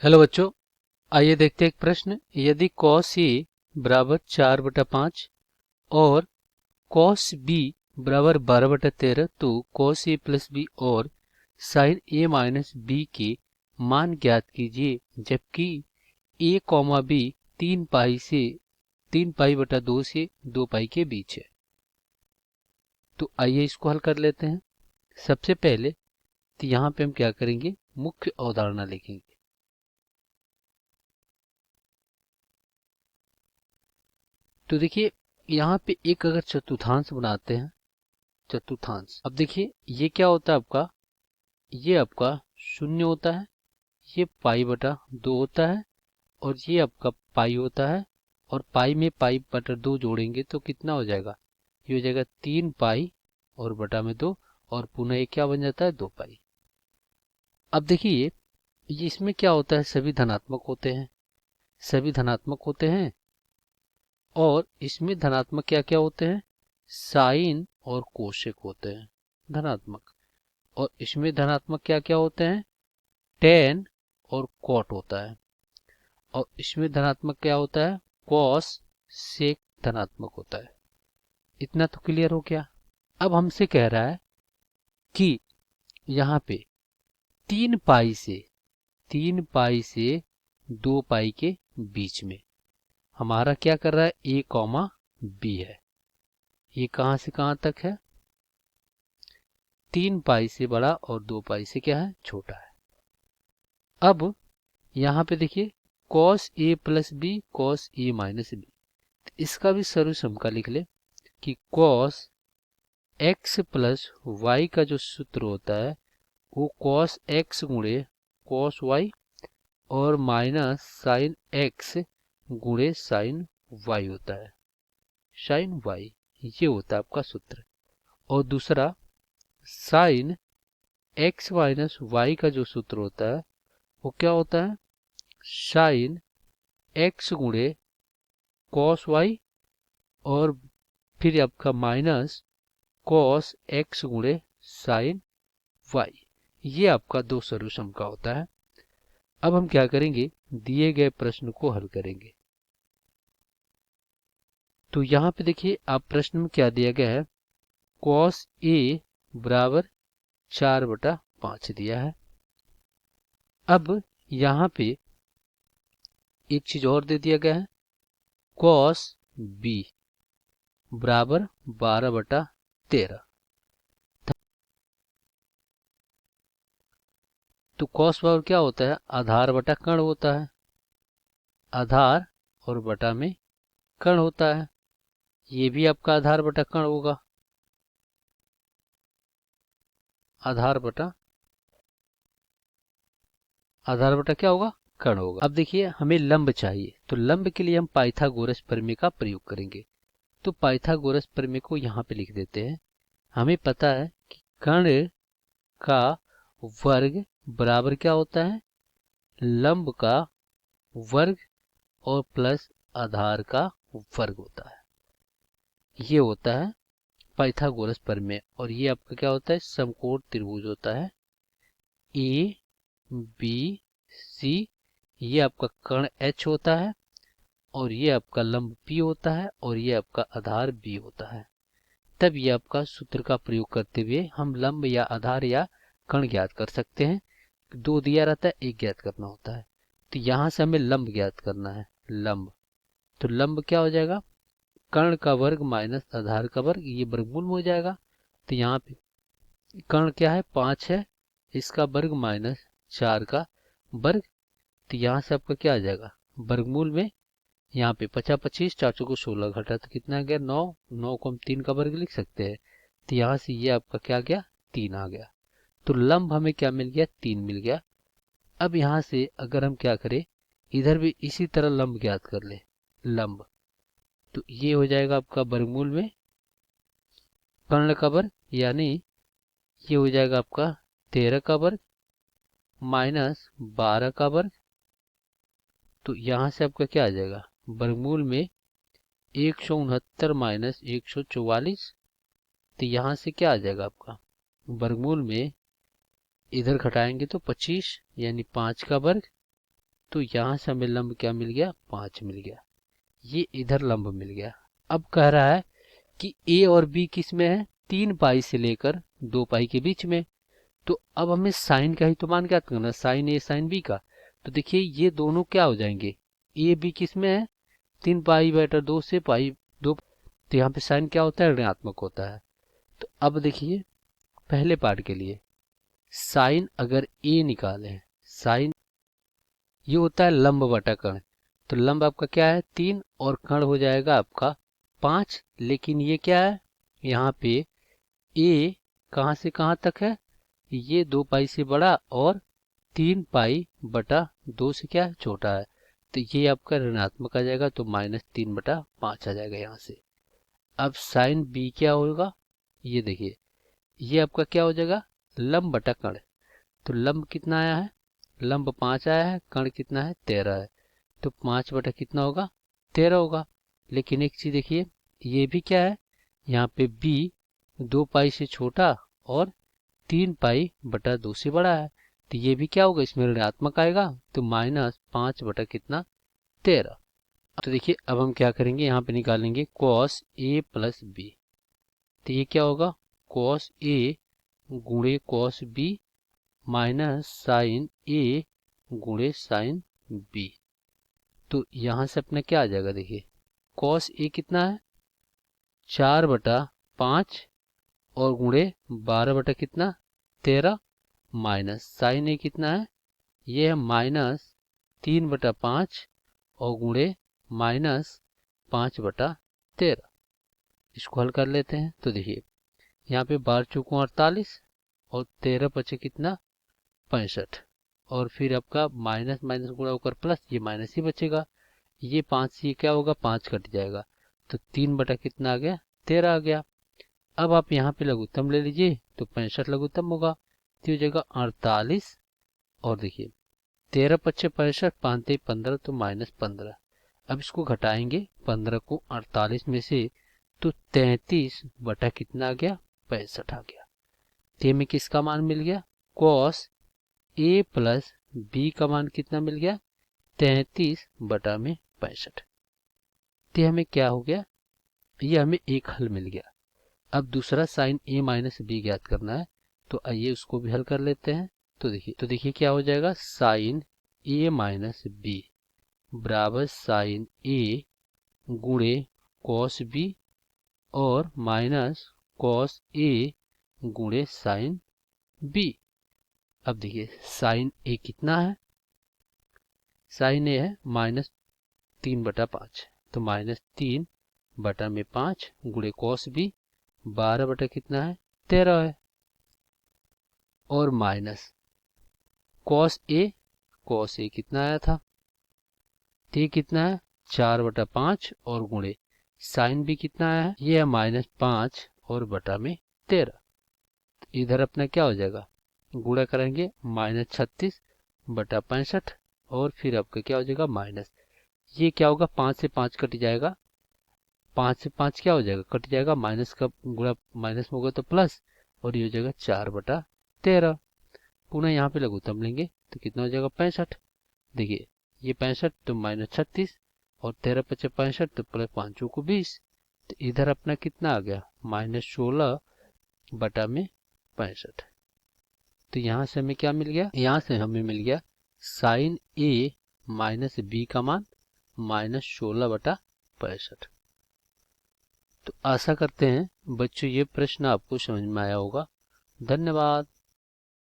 Hello बच्चों, आइए देखते हैं एक प्रश्न। यदि cos ए बराबर 4/5 और cos बी बराबर 12/13 तो cos ए प्लस बी और sin ए माइनस बी के मान ज्ञात कीजिए, जबकि ए कॉमा बी 3 पाई/2 से 2 पाई के बीच है। तो आइए इसको हल कर लेते हैं। सबसे पहले तो यहाँ पे हम क्या करेंगे, मुख्य अवधारणा लिखेंगे। तो देखिए यहाँ पे एक अगर चतुर्थांश बनाते हैं, चतुर्थांश। अब देखिए ये क्या होता है आपका, ये आपका 0 होता है, ये पाई/2 होता है और ये आपका पाई होता है। और पाई में पाई/2 जोड़ेंगे तो कितना हो जाएगा, ये हो जाएगा 3 पाई और बटा में 2 और पुनः ये क्या बन जाता है 2 पाई। अब देखिए ये इसमें क्या होता है, सभी धनात्मक होते हैं, सभी धनात्मक होते हैं। और इसमें धनात्मक क्या क्या होते हैं, साइन और कोशेक होते हैं धनात्मक। और इसमें धनात्मक क्या क्या होते हैं, टेन और कॉट होता है। और इसमें धनात्मक क्या होता है, कॉस सेक धनात्मक होता है। इतना तो क्लियर हो गया। अब हमसे कह रहा है कि यहाँ पे 3 पाई से 2 पाई के बीच में हमारा क्या कर रहा है, ए कॉमा बी है। ये कहां से कहां तक है, 3 पाई से बड़ा और 2 पाई से क्या है, छोटा है। अब यहाँ पे देखिए cos ए प्लस बी cos ए माइनस बी, इसका भी सर्वसम लिख ले कि cos x प्लस वाई का जो सूत्र होता है वो cos x गुणे cos y और माइनस साइन x गुणे साइन y होता है, साइन y। ये होता है आपका सूत्र। और दूसरा साइन x माइनस वाई का जो सूत्र होता है वो क्या होता है, साइन x गुणे कॉस वाई और फिर आपका माइनस कॉस x गुणे साइन वाई। ये आपका दो सर्वसम का होता है। अब हम क्या करेंगे, दिए गए प्रश्न को हल करेंगे। तो यहाँ पे देखिए आप प्रश्न में क्या दिया गया है, कॉस ए बराबर 4/5 दिया है। अब यहाँ पे एक चीज और दे दिया गया है, कॉस बी बराबर 12/13। तो कॉस पावर क्या होता है, आधार बटा कर्ण होता है, आधार और बटा में कर्ण होता है। ये भी आपका आधार बटा कर्ण होगा, आधार बटा क्या होगा, कर्ण होगा। अब देखिए हमें लंब चाहिए, तो लंब के लिए हम पाइथागोरस प्रमेय का प्रयोग करेंगे। तो पाइथागोरस प्रमेय को यहाँ पे लिख देते हैं। हमें पता है कि कर्ण का वर्ग बराबर क्या होता है, लंब का वर्ग और प्लस आधार का वर्ग होता है। ये होता है पाइथागोरस प्रमेय। और ये आपका क्या होता है, समकोण त्रिभुज होता है ए बी सी। ये आपका कर्ण H होता है और ये आपका लंब P होता है और ये आपका आधार B होता है। तब ये आपका सूत्र का प्रयोग करते हुए हम लंब या आधार या कर्ण ज्ञात कर सकते हैं। दो दिया रहता है, एक ज्ञात करना होता है। तो यहां से हमें लंब ज्ञात करना है, लंब। तो लंब क्या हो जाएगा, कर्ण का वर्ग माइनस आधार का वर्ग, ये वर्गमूल में हो जाएगा। तो यहाँ पे कर्ण क्या है, 5 है, इसका वर्ग माइनस 4 का वर्ग। तो यहाँ से आपका क्या आ जाएगा, वर्गमूल में यहाँ पे 50 25 4 को 16 घटा तो कितना आ गया, 9। 9 को हम 3 का वर्ग लिख सकते हैं। तो यहाँ से ये आपका क्या आ गया, 3 आ गया। तो लंब हमें क्या मिल गया, 3 मिल गया। अब यहाँ से अगर हम क्या करें, इधर भी इसी तरह लंब ज्ञात कर ले, लंब। तो ये हो जाएगा आपका वर्गमूल में कर्ण का वर्ग, यानी ये हो जाएगा आपका 13 का वर्ग माइनस 12 का वर्ग। तो यहाँ से आपका क्या आ जाएगा, वर्गमूल में 169 माइनस 144। तो यहाँ से क्या आ जाएगा आपका, वर्गमूल में इधर घटाएंगे तो 25 यानी 5 का वर्ग तो यहाँ से हमें लंब क्या मिल गया, 5 मिल गया। ये इधर लंब मिल गया। अब कह रहा है कि ए और बी किस में है, 3 पाई से लेकर 2 पाई के बीच में। तो अब हमें साइन का ही तो मान ज्ञात करना, साइन ए साइन बी का। तो देखिए ये दोनों क्या हो जाएंगे, ए बी किस में है, 3 पाई बटा 2 से पाई 2। तो यहाँ पे साइन क्या होता है, ऋणात्मक होता है। तो अब देखिए पहले पार्ट के लिए साइन अगर ए निकालें, साइन ये होता है लंब बटा कर्ण। तो लंब आपका क्या है 3 और कर्ण हो जाएगा आपका 5। लेकिन ये क्या है, यहाँ पे ए कहाँ से कहाँ तक है, ये 2 पाई से बड़ा और 3 पाई बटा 2 से क्या है, छोटा है। तो ये आपका ऋणात्मक आ जाएगा, तो -3/5 आ जाएगा यहाँ से। अब साइन बी क्या होगा, ये देखिए ये आपका क्या हो जाएगा, लंब बटा कर्ण। तो लंब कितना आया है, लंब 5 आया है, कर्ण कितना है 13 है। तो 5 बटा कितना होगा, 13 होगा। लेकिन एक चीज देखिए ये भी क्या है, यहाँ पे b 2 पाई से छोटा और 3 पाई बटा 2 से बड़ा है। तो ये भी क्या होगा, इसमें ऋणात्मक आएगा। तो -5 बटा कितना 13। तो देखिए अब हम क्या करेंगे, यहाँ पे निकालेंगे cos a प्लस बी। तो ये क्या होगा, cos a गुणे cos b minus sine a गुणे साइन b। तो यहाँ से अपना क्या आ जाएगा, देखिए cos a कितना है 4/5 और गुणे 12 बटा कितना 13 माइनस साइन a कितना है, ये है -3/5 और गुणे -5/13। इसको हल कर लेते हैं। तो देखिए यहाँ पे 12 चौको 48 और 13 पचे कितना 65 और फिर आपका माइनस माइनस गुणा होकर प्लस, ये माइनस ही बचेगा। ये 5 से ये क्या होगा, 5 कट जाएगा। तो 3 बटा कितना आ गया 13 आ गया। अब आप यहाँ पे लघुत्तम ले लीजिए, तो 65 लघुत्तम होगा। तो हो जाएगा 48 और देखिए 13 पच्चे 65, 5 15 तो -15। अब इसको घटाएंगे 15 को 48 में से, तो 33 बटा कितना आ गया 65 आ गया। तो हमें किसका मान मिल गया, cos a प्लस बी का मान कितना मिल गया 33 बटा में 65। तो हमें क्या हो गया, ये हमें एक हल मिल गया। अब दूसरा साइन a माइनस बी ज्ञात करना है, तो आइए उसको भी हल कर लेते हैं। तो देखिए क्या हो जाएगा, साइन a माइनस बी बराबर साइन a गुणे cos b और माइनस cos a गुणे साइन b। अब देखिए साइन a कितना है, साइन a है -3/5। तो -3 बटा में 5 गुणे cos b 12 बटा कितना है 13 है और माइनस cos a कितना आया था, t कितना है 4/5 और गुणे साइन भी कितना आया है, ये है -5 और बटा में 13। इधर अपना क्या हो जाएगा, गुणा करेंगे -36 बटा 65 और फिर आपका क्या हो जाएगा माइनस, ये क्या होगा 5 से 5 कट जाएगा, 5 से 5 क्या हो जाएगा कट जाएगा, माइनस का गुणा माइनस में होगा तो प्लस और ये हो जाएगा 4/13। पुनः यहाँ पे लघुत्तम लेंगे तो कितना हो जाएगा 65। देखिए ये 65 तो -36 और 13 पचे 65 तो प्लस 5 को 20। तो इधर अपना कितना आ गया -16 बटा में 65। तो यहाँ से हमें क्या मिल गया, यहाँ से हमें मिल गया साइन a माइनस बी का मान -16 बटा 65। तो आशा करते हैं बच्चों ये प्रश्न आपको समझ में आया होगा। धन्यवाद।